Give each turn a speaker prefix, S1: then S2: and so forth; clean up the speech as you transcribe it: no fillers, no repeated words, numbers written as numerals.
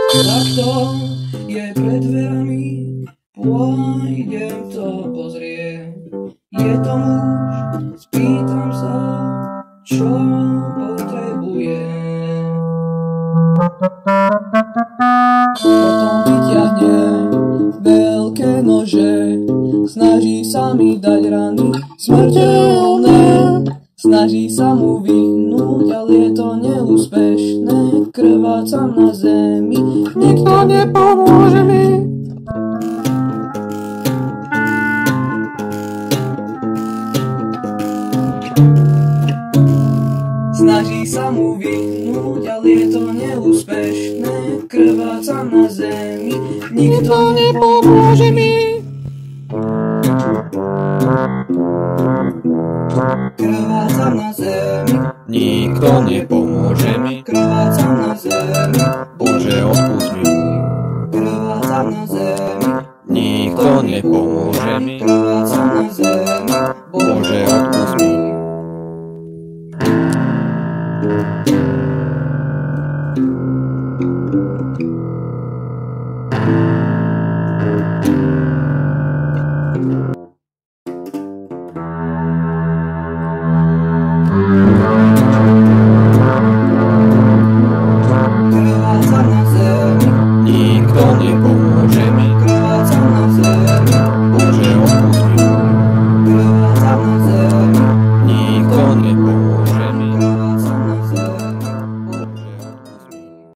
S1: Takto je pred dverami, pôjdem to pozrieť. Je to muž, spýtam sa, čo potrebuje. Potom vyťahne veľké nože, snaží sa mi dať rany smrteľné. Snaží sa mu vyhnúť, ale je to neúspešné. Krvácam na zemi, nikto nepomôže mi. Snaží sa mu vyhnúť, ale je to neúspešné. Krvácam na zemi, nikto nepomôže mi. Krvácam na zemi,
S2: nikto nepomôže mi.
S1: Krvácam na zemi,
S2: Bože, odpusť mi.
S1: Krvácam na zemi,
S2: Nikto nepomôže mi.
S1: Krvácam na zemi.